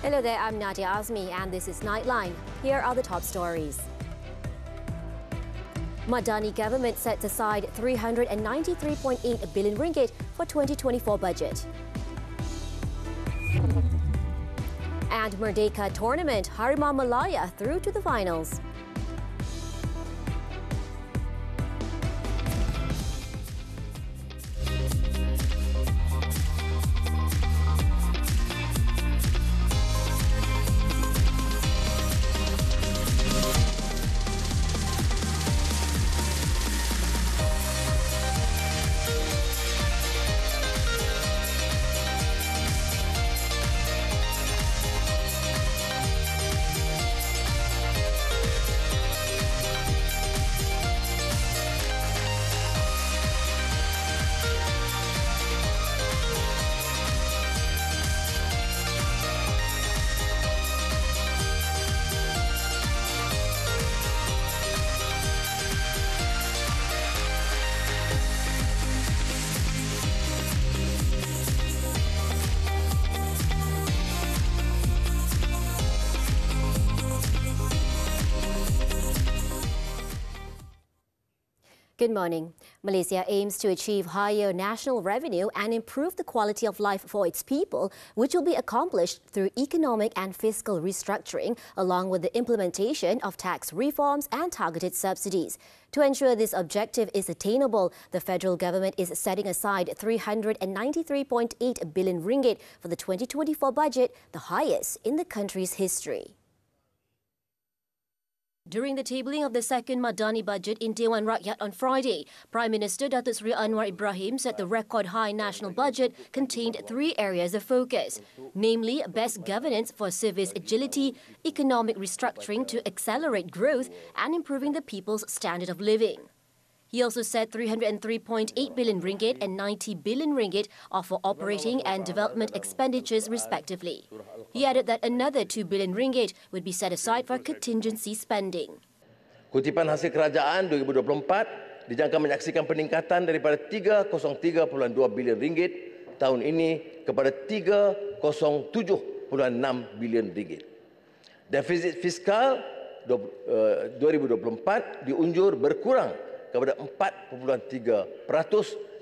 Hello there, I'm Nadia Azmi and this is Nightline. Here are the top stories. Madani government sets aside 393.8 billion ringgit for 2024 budget. And Merdeka tournament, Harimau Malaya through to the finals. Good morning. Malaysia aims to achieve higher national revenue and improve the quality of life for its people, which will be accomplished through economic and fiscal restructuring, along with the implementation of tax reforms and targeted subsidies. To ensure this objective is attainable, the federal government is setting aside 393.8 billion ringgit for the 2024 budget, the highest in the country's history. During the tabling of the second Madani budget in Dewan Rakyat on Friday, Prime Minister Datuk Seri Anwar Ibrahim said the record-high national budget contained three areas of focus, namely best governance for service agility, economic restructuring to accelerate growth, and improving the people's standard of living. He also said 303.8 billion ringgit and 90 billion ringgit are for operating and development expenditures respectively. He added that another 2 billion ringgit would be set aside for contingency spending. Kutipan hasil kerajaan 2024 dijangka menyaksikan peningkatan daripada 303.2 bilion ringgit tahun ini kepada 307.6 bilion ringgit. Defisit fiskal 2024 diunjur berkurang kepada 4.3%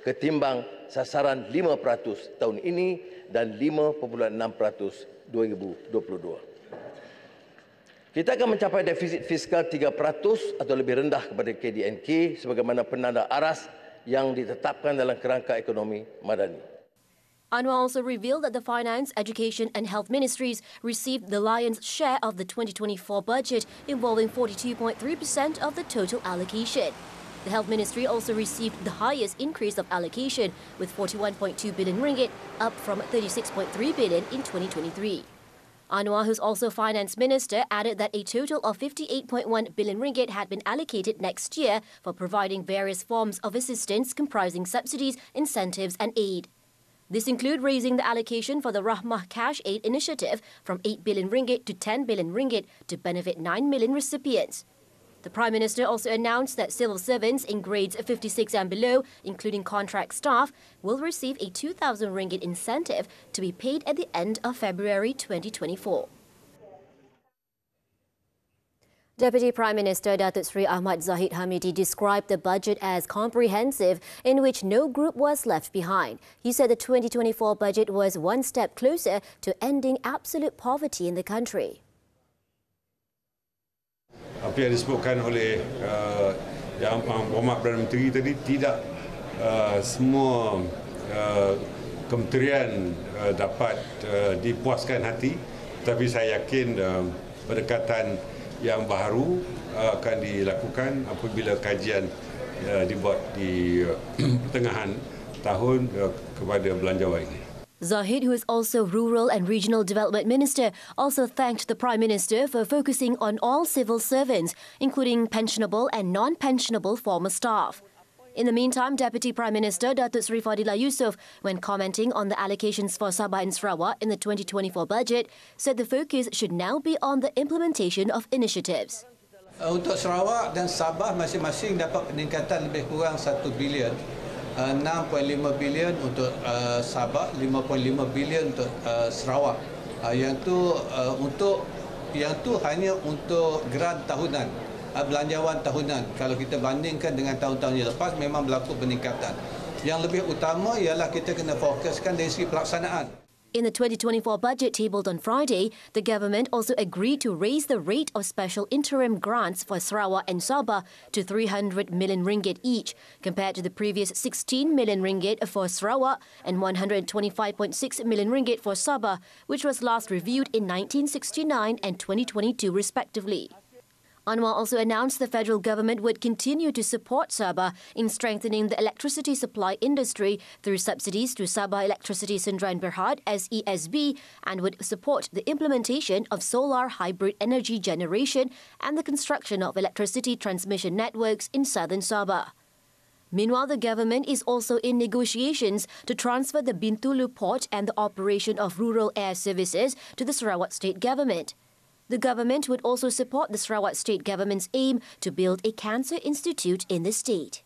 ketimbang sasaran 5% tahun ini dan 5.6% 2022. Kita akan mencapai defisit fiskal 3% atau lebih rendah kepada KDNK sebagaimana penanda aras yang ditetapkan dalam kerangka ekonomi madani. Anwar also revealed that the Finance, Education and Health Ministries received the lion's share of the 2024 budget, involving 42.3% of the total allocation. The Health Ministry also received the highest increase of allocation, with 41.2 billion ringgit, up from 36.3 billion in 2023. Anwar, who's also Finance Minister, added that a total of 58.1 billion ringgit had been allocated next year for providing various forms of assistance comprising subsidies, incentives and aid. This include raising the allocation for the Rahmah Cash Aid initiative from 8 billion ringgit to 10 billion ringgit to benefit 9 million recipients. The Prime Minister also announced that civil servants in grades 56 and below, including contract staff, will receive a 2,000 ringgit incentive to be paid at the end of February 2024. Deputy Prime Minister Datuk Seri Ahmad Zahid Hamidi described the budget as comprehensive, in which no group was left behind. He said the 2024 budget was one step closer to ending absolute poverty in the country. Apa yang disebutkan oleh Yang Berhormat Perdana Menteri tadi, tidak semua kementerian dapat dipuaskan hati, tapi saya yakin pendekatan yang baru akan dilakukan apabila kajian dibuat di pertengahan tahun kepada belanjawan ini. Zahid, who is also Rural and Regional Development Minister, also thanked the Prime Minister for focusing on all civil servants, including pensionable and non-pensionable former staff. In the meantime, Deputy Prime Minister Datuk Seri Fadilah Yusof, when commenting on the allocations for Sabah and Sarawak in the 2024 budget, said the focus should now be on the implementation of initiatives. Untuk Sarawak dan Sabah masing-masing dapat peningkatan lebih kurang 1 bilion. 6.5 bilion untuk Sabah, 5.5 bilion untuk Sarawak. Yang tu hanya untuk grant tahunan, belanjawan tahunan. Kalau kita bandingkan dengan tahun-tahun yang lepas, memang berlaku peningkatan. Yang lebih utama ialah kita kena fokuskan dari segi pelaksanaan. In the 2024 budget tabled on Friday, the government also agreed to raise the rate of special interim grants for Sarawak and Sabah to 300 million ringgit each, compared to the previous 16 million ringgit for Sarawak and 125.6 million ringgit for Sabah, which was last reviewed in 1969 and 2022 respectively. Anwar also announced the federal government would continue to support Sabah in strengthening the electricity supply industry through subsidies to Sabah Electricity Sdn Bhd SESB and would support the implementation of solar hybrid energy generation and the construction of electricity transmission networks in southern Sabah. Meanwhile, the government is also in negotiations to transfer the Bintulu port and the operation of rural air services to the Sarawak state government. The government would also support the Sarawak state government's aim to build a cancer institute in the state.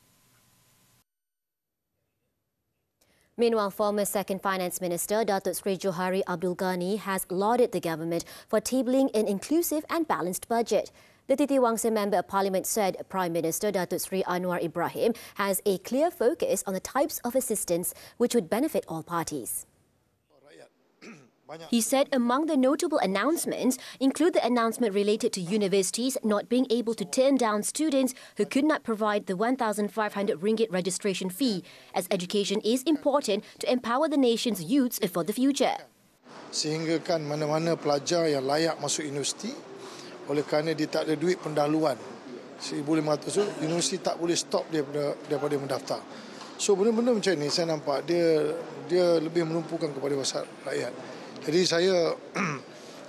Meanwhile, former Second Finance Minister Datuk Sri Johari Abdul Ghani has lauded the government for tabling an inclusive and balanced budget. The Titi Wangsa Member of Parliament said Prime Minister Datuk Sri Anwar Ibrahim has a clear focus on the types of assistance which would benefit all parties. He said among the notable announcements include the announcement related to universities not being able to turn down students who could not provide the 1,500 ringgit registration fee, as education is important to empower the nation's youths for the future. Sehingga kan mana-mana pelajar yang layak masuk universiti, oleh kerana dia tak ada duit pendahuluan RM1,500 tu, universiti tak boleh stop dia daripada mendaftar. So benda-benda macam ni saya nampak dia lebih menumpukan kepada masyarakat rakyat. Jadi saya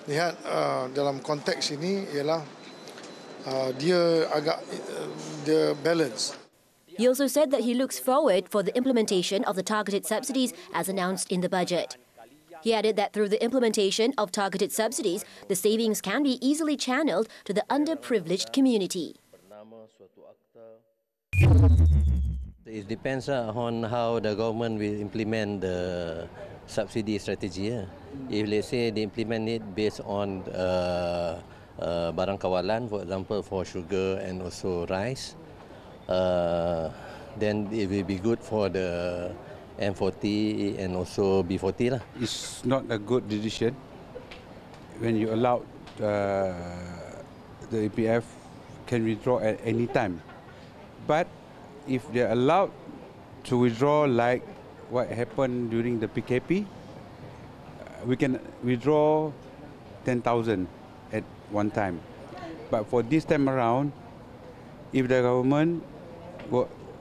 lihat dalam konteks ini ialah dia balance. He also said that he looks forward for the implementation of the targeted subsidies as announced in the budget. He added that through the implementation of targeted subsidies, the savings can be easily channeled to the underprivileged community. It depends on how the government will implement the subsidy strategy. If let's say they implement it based on barang kawalan, for example, for sugar and also rice, then it will be good for the M40 and also B40 lah. It's not a good decision when you allow the EPF can withdraw at any time. But if they're allowed to withdraw like what happened during the PKP, we can withdraw 10,000 at one time. But for this time around, if the government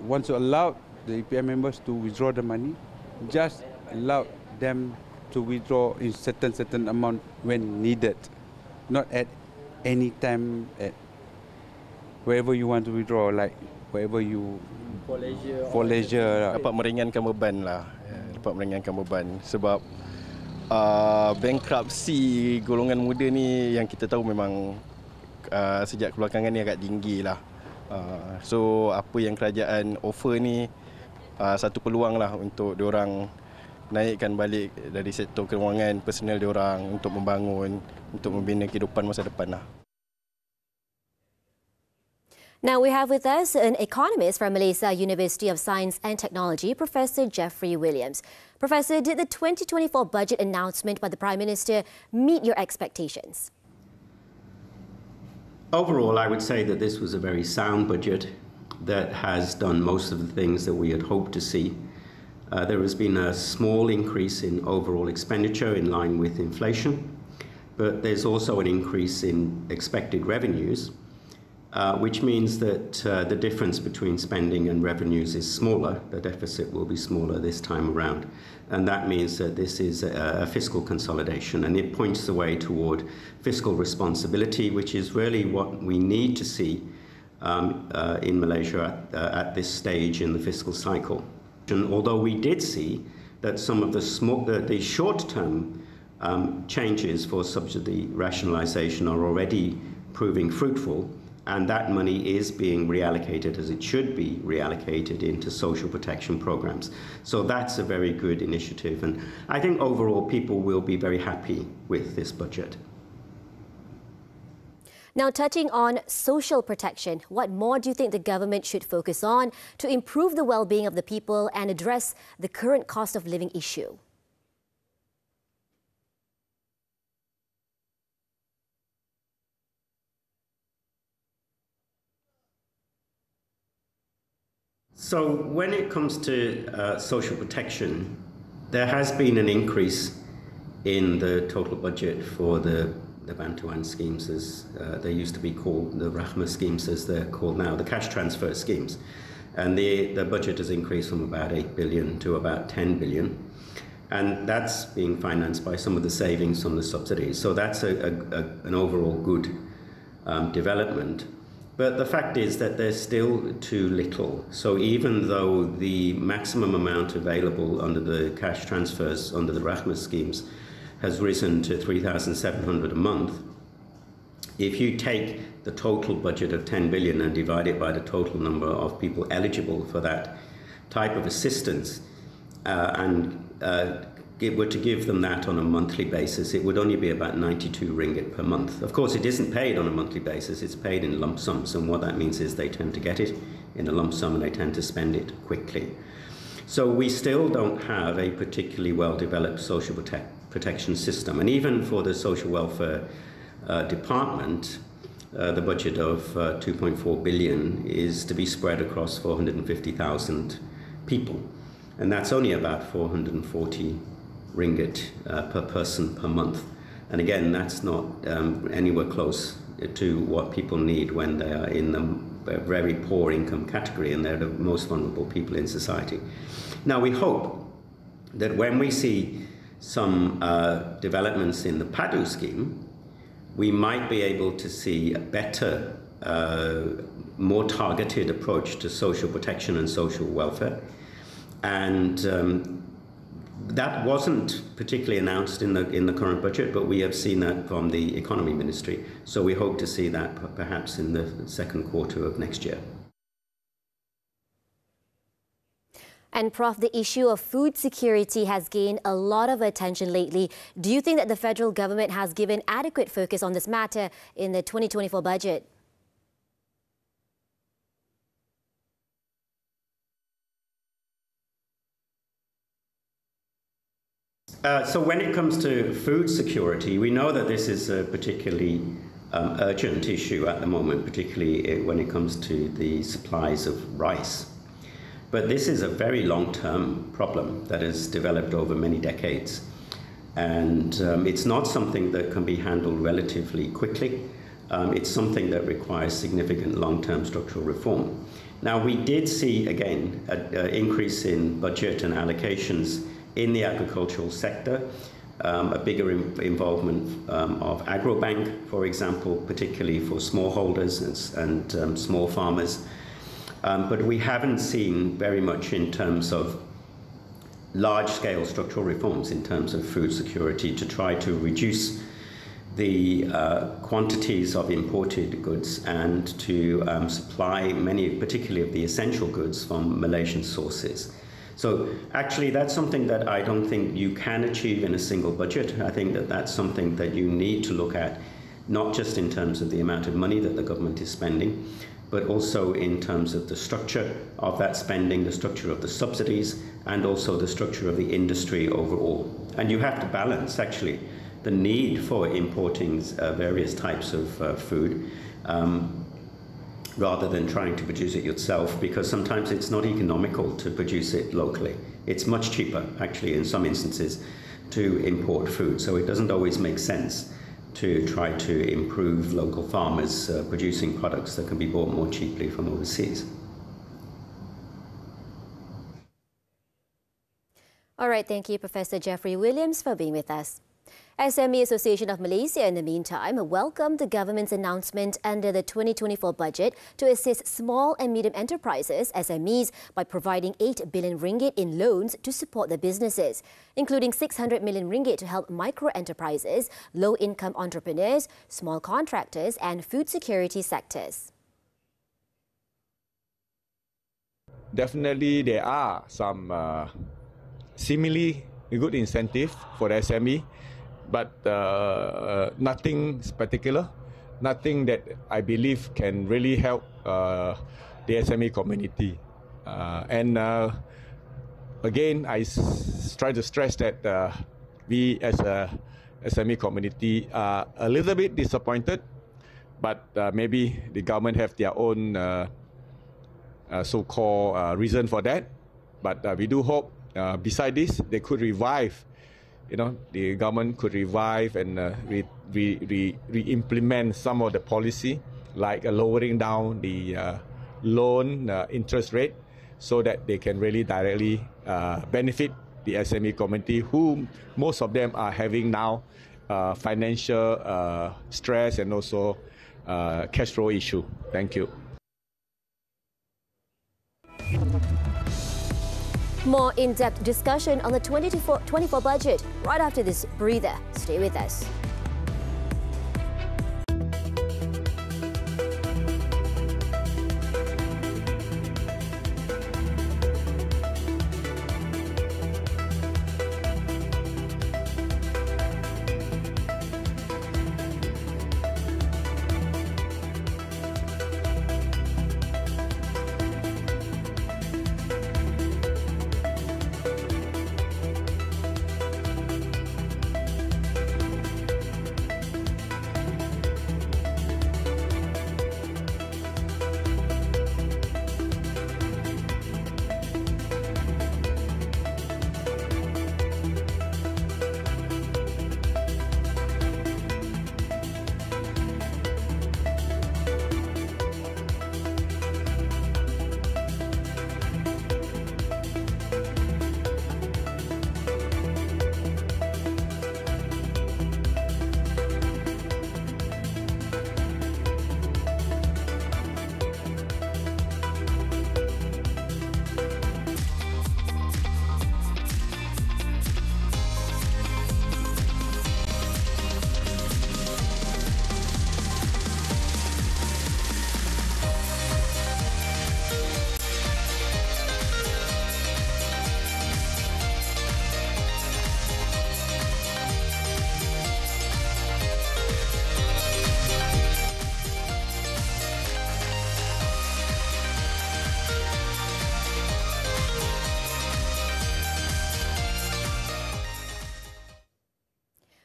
wants to allow the EPF members to withdraw the money, just allow them to withdraw in certain amount when needed, not at any time at wherever you want to withdraw, like wherever you for leisure. Dapat meringankan beban lah, dapat meringankan beban sebab bankruptcy golongan muda ni yang kita tahu memang sejak kebelakangan ni agak tinggi lah. So apa yang kerajaan offer ni satu peluang lah untuk diorang naikkan balik dari sektor kewangan personal diorang untuk membangun, untuk membina kehidupan masa depan lah. Now we have with us an economist from Malaysia University of Science and Technology, Professor Jeffrey Williams. Professor, did the 2024 budget announcement by the Prime Minister meet your expectations? Overall, I would say that this was a very sound budget that has done most of the things that we had hoped to see. There has been a small increase in overall expenditure in line with inflation, but there's also an increase in expected revenues, which means that the difference between spending and revenues is smaller. The deficit will be smaller this time around. And that means that this is a fiscal consolidation, and it points the way toward fiscal responsibility, which is really what we need to see in Malaysia at this stage in the fiscal cycle. And although we did see that some of the short-term changes for subsidy rationalisation are already proving fruitful, And that money is being reallocated, as it should be reallocated, into social protection programs. So that's a very good initiative. And I think overall people will be very happy with this budget. Now, touching on social protection, what more do you think the government should focus on to improve the well-being of the people and address the current cost of living issue? So when it comes to social protection, there has been an increase in the total budget for the Bantuan schemes, as they used to be called, the Rahmah schemes as they're called now, the cash transfer schemes. And the budget has increased from about 8 billion to about 10 billion. And that's being financed by some of the savings from the subsidies. So that's an overall good development. But the fact is that there's still too little. So even though the maximum amount available under the cash transfers under the Rahmah schemes has risen to 3,700 a month, if you take the total budget of 10 billion and divide it by the total number of people eligible for that type of assistance, it were to give them that on a monthly basis, it would only be about 92 ringgit per month. Of course, it isn't paid on a monthly basis, it's paid in lump sums, and what that means is they tend to get it in a lump sum and they tend to spend it quickly. So we still don't have a particularly well-developed social protection system. And even for the social welfare department, the budget of 2.4 billion is to be spread across 450,000 people. And that's only about 440 ringgit per person per month. And again, that's not anywhere close to what people need when they are in the very poor income category and they're the most vulnerable people in society. Now, we hope that when we see some developments in the PADU scheme, we might be able to see a better, more targeted approach to social protection and social welfare. And that wasn't particularly announced in the current budget, but we have seen that from the Economy Ministry. So we hope to see that perhaps in the second quarter of next year. And Prof, the issue of food security has gained a lot of attention lately. Do you think that the federal government has given adequate focus on this matter in the 2024 budget? So when it comes to food security, we know that this is a particularly urgent issue at the moment, particularly when it comes to the supplies of rice. But this is a very long-term problem that has developed over many decades. And it's not something that can be handled relatively quickly. It's something that requires significant long-term structural reform. Now, we did see, again, an increase in budget and allocations in the agricultural sector, a bigger involvement of Agrobank, for example, particularly for smallholders and small farmers. But we haven't seen very much in terms of large-scale structural reforms in terms of food security to try to reduce the quantities of imported goods and to supply many, particularly of the essential goods, from Malaysian sources. So actually that's something that I don't think you can achieve in a single budget. I think that that's something that you need to look at, not just in terms of the amount of money that the government is spending, but also in terms of the structure of that spending, the structure of the subsidies, and also the structure of the industry overall. And you have to balance, actually, the need for importing various types of food rather than trying to produce it yourself, because sometimes it's not economical to produce it locally. It's much cheaper, actually, in some instances, to import food. So it doesn't always make sense to try to improve local farmers producing products that can be bought more cheaply from overseas. All right, thank you, Professor Jeffrey Williams, for being with us. SME Association of Malaysia, in the meantime, welcomed the government's announcement under the 2024 budget to assist small and medium enterprises, SMEs, by providing 8 billion ringgit in loans to support their businesses, including 600 million ringgit to help micro-enterprises, low-income entrepreneurs, small contractors and food security sectors. definitely there are some seemingly good incentive for the SME, but nothing particular, nothing that I believe can really help the SME community. Again, I try to stress that we as a SME community are a little bit disappointed, but maybe the government have their own so-called reason for that. But we do hope, beside this, they could revive. The government could revive and re-implement some of the policy, like lowering down the loan interest rate, so that they can really directly benefit the SME community, who most of them are having now financial stress and also cash flow issue. Thank you. More in-depth discussion on the 2024 budget right after this breather. Stay with us.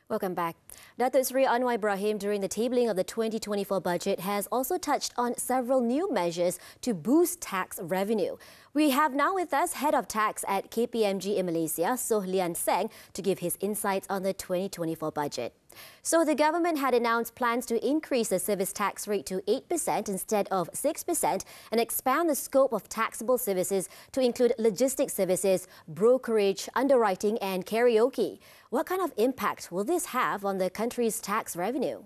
Welcome back. Datuk Seri Anwar Ibrahim, during the tabling of the 2024 budget, has also touched on several new measures to boost tax revenue. We have now with us Head of Tax at KPMG in Malaysia, Soh Lian Seng, to give his insights on the 2024 budget. So the government had announced plans to increase the service tax rate to 8% instead of 6% and expand the scope of taxable services to include logistics services, brokerage, underwriting and karaoke. What kind of impact will this have on the country's tax revenue?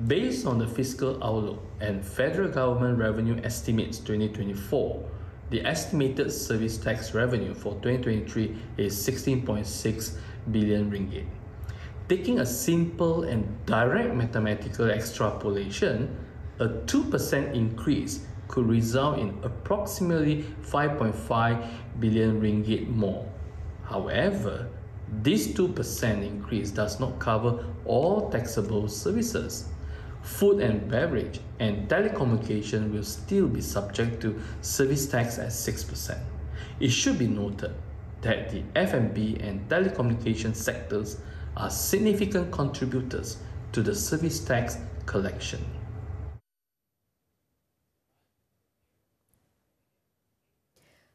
Based on the fiscal outlook and federal government revenue estimates 2024, the estimated service tax revenue for 2023 is 16.6 billion ringgit. Taking a simple and direct mathematical extrapolation, a 2% increase could result in approximately 5.5 billion ringgit more. However, this 2% increase does not cover all taxable services. Food and beverage and telecommunication will still be subject to service tax at 6%. It should be noted that the F&B and telecommunication sectors are significant contributors to the service tax collection.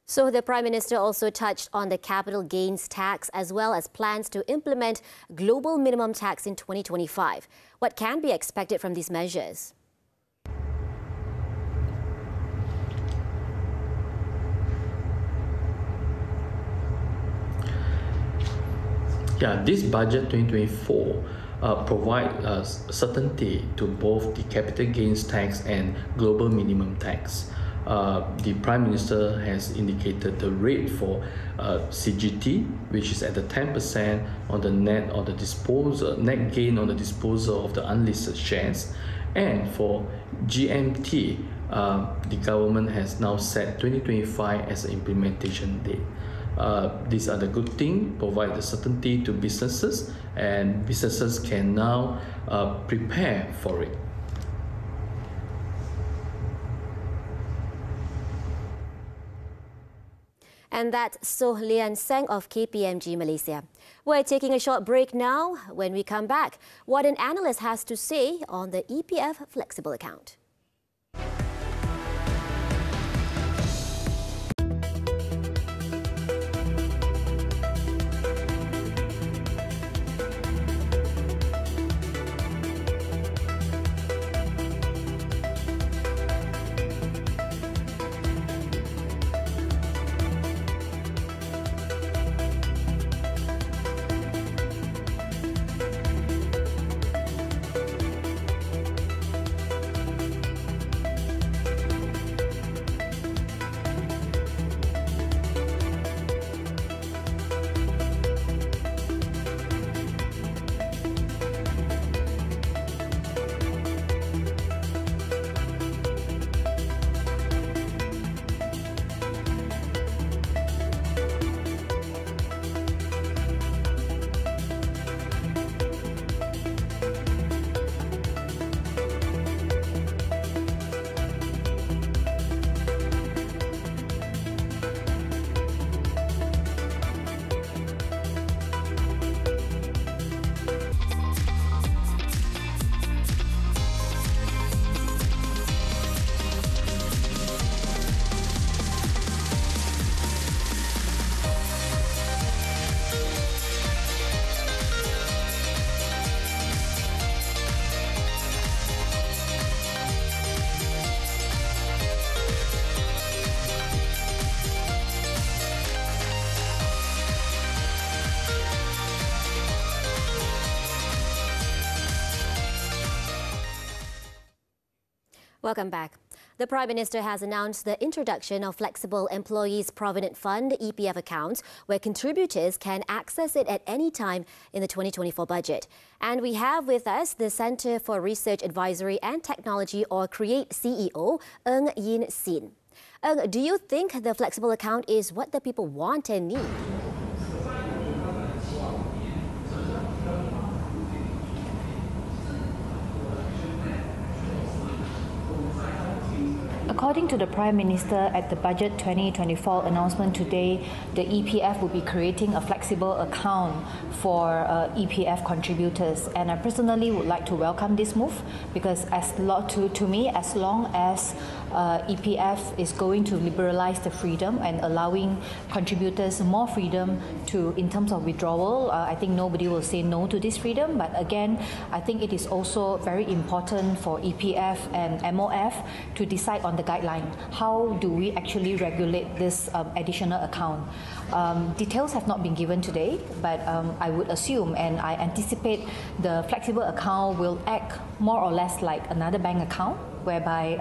So the Prime Minister also touched on the capital gains tax as well as plans to implement global minimum tax in 2025. What can be expected from these measures? This budget 2024 provides certainty to both the capital gains tax and global minimum tax. the Prime Minister has indicated the rate for CGT, which is at the 10% on the net or the disposal, net gain on the disposal of the unlisted shares. And for GMT, the government has now set 2025 as an implementation date. These are the good things, provide the certainty to businesses, and businesses can now prepare for it. And that's Soh Lian Seng of KPMG Malaysia. We're taking a short break now. When we come back, what an analyst has to say on the EPF flexible account. Welcome back. The Prime Minister has announced the introduction of Flexible Employees Provident Fund EPF accounts, where contributors can access it at any time in the 2024 budget. And we have with us the Centre for Research Advisory and Technology, or CREATE CEO, Ng Yin Sin. Do you think the flexible account is what the people want and need? According to the Prime Minister at the Budget 2024 announcement today, the EPF will be creating a flexible account for EPF contributors. And I personally would like to welcome this move because to me, as long as EPF is going to liberalize the freedom and allowing contributors more freedom in terms of withdrawal, I think nobody will say no to this freedom. But again, I think it is also very important for EPF and MOF to decide on the guideline. How do we actually regulate this additional account? Details have not been given today, but I would assume and I anticipate the flexible account will act more or less like another bank account, whereby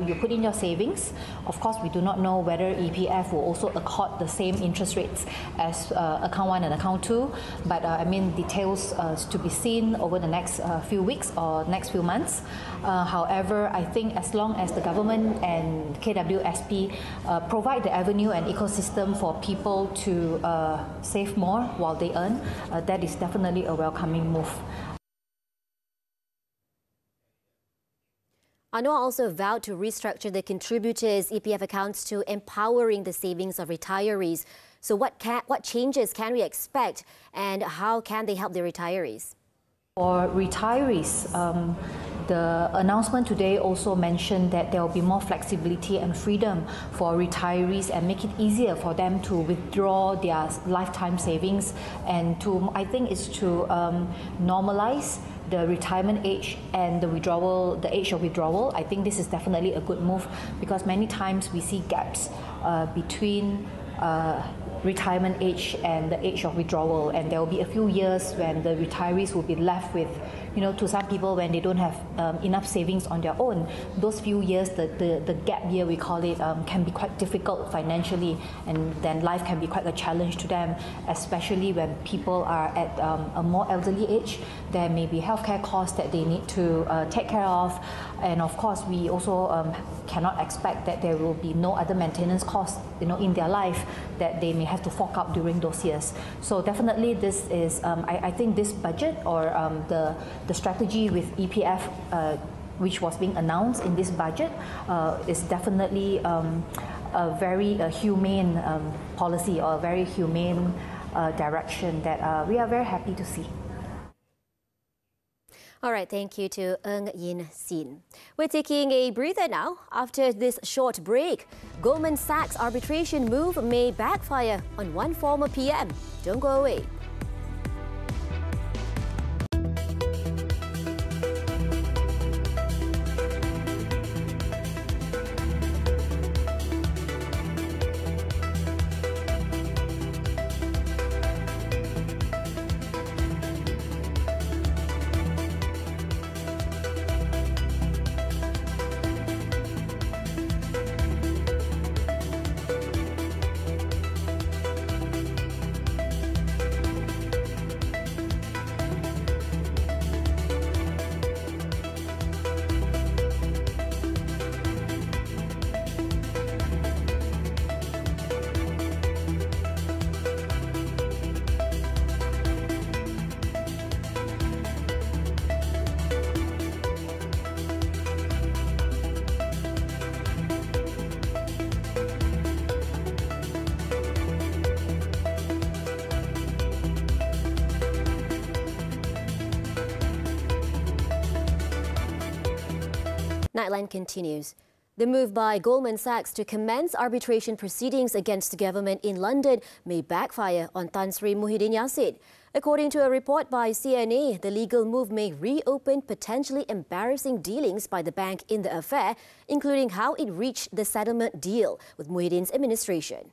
you put in your savings. Of course, we do not know whether EPF will also accord the same interest rates as account 1 and account 2, but I mean details to be seen over the next few weeks or next few months. However, I think as long as the government and KWSP provide the avenue and ecosystem for people to save more while they earn, that is definitely a welcoming move. Anwar also vowed to restructure the contributors' EPF accounts to empowering the savings of retirees. So what changes can we expect and how can they help the retirees? For retirees, the announcement today also mentioned that there will be more flexibility and freedom for retirees and make it easier for them to withdraw their lifetime savings, and I think it's to normalize the retirement age and the age of withdrawal. I think this is definitely a good move because many times we see gaps between retirement age and the age of withdrawal, and there will be a few years when the retirees will be left with, to some people, when they don't have enough savings on their own, those few years, the gap year we call it, can be quite difficult financially, and then life can be quite a challenge to them, especially when people are at a more elderly age. There may be healthcare costs that they need to take care of, and of course we also cannot expect that there will be no other maintenance costs in their life that they may have to fork out during those years. So definitely this is, I think this budget or the strategy with EPF which was being announced in this budget is definitely a very humane policy, or a very humane direction that we are very happy to see. All right, thank you to Ng Yin Sin. We're taking a breather now. After this short break, Goldman Sachs arbitration move may backfire on one former PM. Don't go away. Nightline continues. The move by Goldman Sachs to commence arbitration proceedings against the government in London may backfire on Tan Sri Muhyiddin Yassin. According to a report by CNA, the legal move may reopen potentially embarrassing dealings by the bank in the affair, including how it reached the settlement deal with Muhyiddin's administration.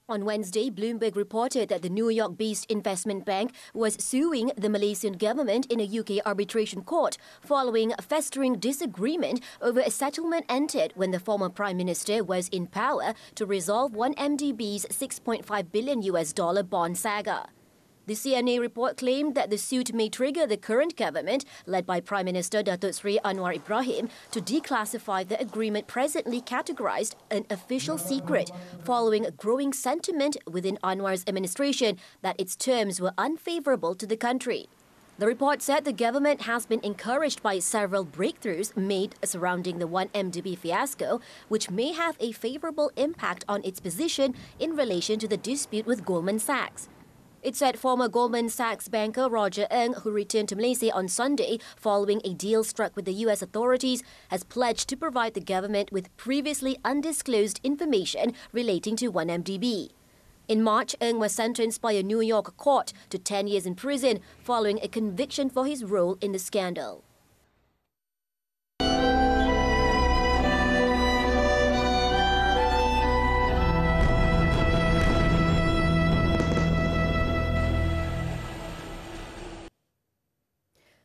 On Wednesday, Bloomberg reported that the New York-based investment bank was suing the Malaysian government in a UK arbitration court following a festering disagreement over a settlement entered when the former Prime Minister was in power to resolve 1MDB's $6.5 billion bond saga. The CNA report claimed that the suit may trigger the current government, led by Prime Minister Datuk Sri Anwar Ibrahim, to declassify the agreement presently categorised an official secret, following a growing sentiment within Anwar's administration that its terms were unfavourable to the country. The report said the government has been encouraged by several breakthroughs made surrounding the 1MDB fiasco, which may have a favourable impact on its position in relation to the dispute with Goldman Sachs. It said former Goldman Sachs banker Roger Ng, who returned to Malaysia on Sunday following a deal struck with the US authorities, has pledged to provide the government with previously undisclosed information relating to 1MDB. In March, Ng was sentenced by a New York court to 10 years in prison following a conviction for his role in the scandal.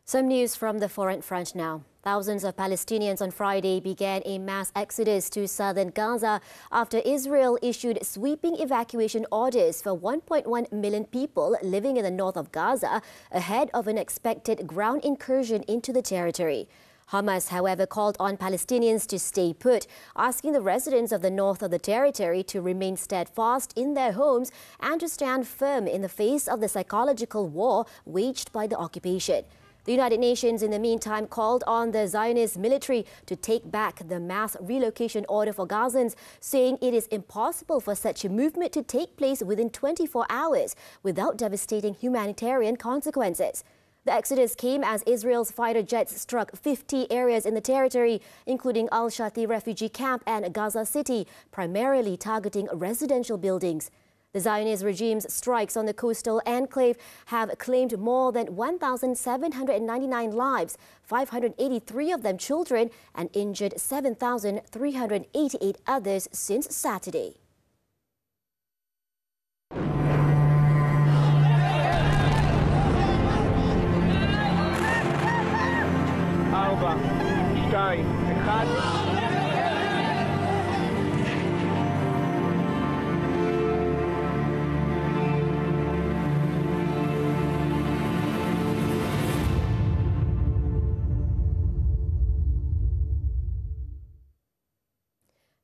Some news from the foreign front now. Thousands of Palestinians on Friday began a mass exodus to southern Gaza after Israel issued sweeping evacuation orders for 1.1 million people living in the north of Gaza ahead of an expected ground incursion into the territory. Hamas, however, called on Palestinians to stay put, asking the residents of the north of the territory to remain steadfast in their homes and to stand firm in the face of the psychological war waged by the occupation. The United Nations, in the meantime, called on the Zionist military to take back the mass relocation order for Gazans, saying it is impossible for such a movement to take place within 24 hours without devastating humanitarian consequences. The exodus came as Israel's fighter jets struck 50 areas in the territory, including Al-Shati refugee camp and Gaza City, primarily targeting residential buildings. The Zionist regime's strikes on the coastal enclave have claimed more than 1,799 lives, 583 of them children, and injured 7,388 others since Saturday.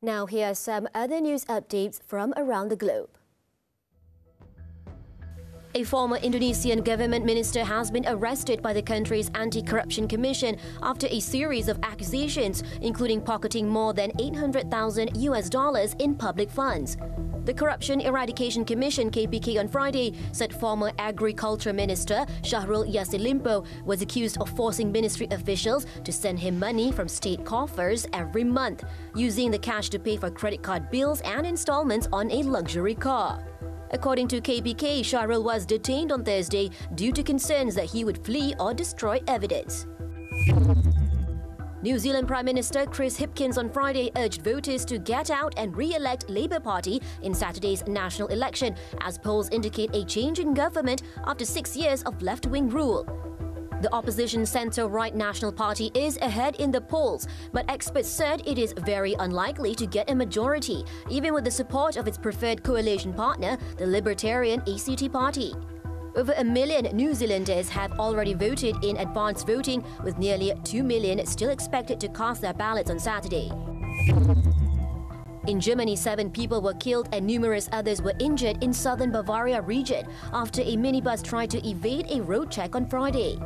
Now here are some other news updates from around the globe. A former Indonesian government minister has been arrested by the country's Anti-Corruption Commission after a series of accusations, including pocketing more than $800,000 in public funds. The Corruption Eradication Commission (KPK) on Friday said former Agriculture Minister Syahrul Yassin Limpo was accused of forcing ministry officials to send him money from state coffers every month, using the cash to pay for credit card bills and installments on a luxury car. According to KPK, Syahrul was detained on Thursday due to concerns that he would flee or destroy evidence. New Zealand Prime Minister Chris Hipkins on Friday urged voters to get out and re-elect Labour Party in Saturday's national election, as polls indicate a change in government after 6 years of left-wing rule. The opposition centre-right National Party is ahead in the polls, but experts said it is very unlikely to get a majority, even with the support of its preferred coalition partner, the Libertarian ACT Party. Over 1 million New Zealanders have already voted in advance voting, with nearly 2 million still expected to cast their ballots on Saturday. In Germany, 7 people were killed and numerous others were injured in southern Bavaria region after a minibus tried to evade a road check on Friday.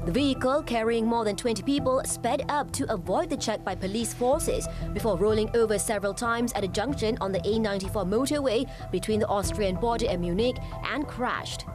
The vehicle, carrying more than 20 people, sped up to avoid the check by police forces before rolling over several times at a junction on the A94 motorway between the Austrian border and Munich and crashed.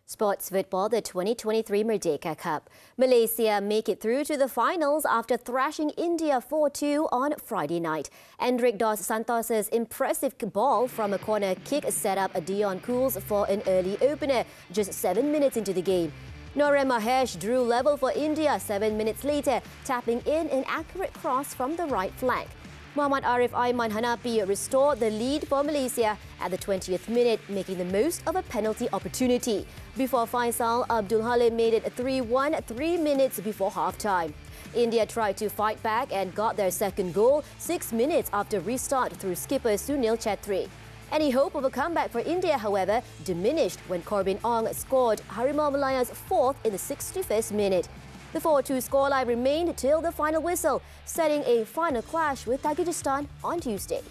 Sports football, the 2023 Merdeka Cup. Malaysia make it through to the finals after thrashing India 4-2 on Friday night. Endrick Dos Santos's impressive ball from a corner kick set up Dion Cools for an early opener, just 7 minutes into the game. Norem Mahesh drew level for India 7 minutes later, tapping in an accurate cross from the right flank. Muhammad Arif Aiman Hanapi restored the lead for Malaysia at the 20th minute, making the most of a penalty opportunity, before Faisal Abdul Halim made it 3-1 3 minutes before half-time. India tried to fight back and got their second goal 6 minutes after restart through skipper Sunil Chhetri. Any hope of a comeback for India, however, diminished when Corbin Ong scored Harimau Malaya's fourth in the 61st minute. The 4-2 scoreline remained till the final whistle, setting a final clash with Tajikistan on Tuesday.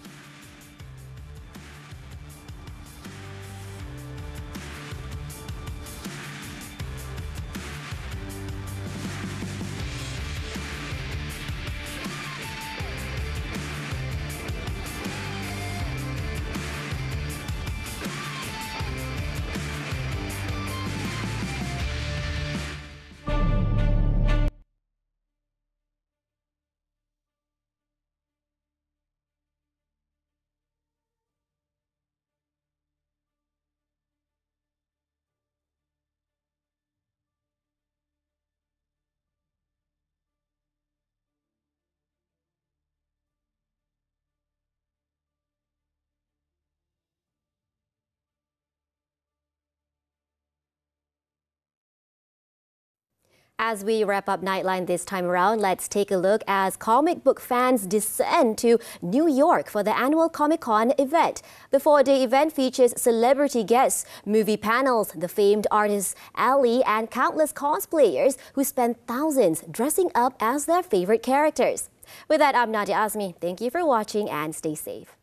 As we wrap up Nightline this time around, let's take a look as comic book fans descend to New York for the annual Comic-Con event. The 4-day event features celebrity guests, movie panels, the famed artist Ali, and countless cosplayers who spend thousands dressing up as their favorite characters. With that, I'm Nadia Azmi. Thank you for watching and stay safe.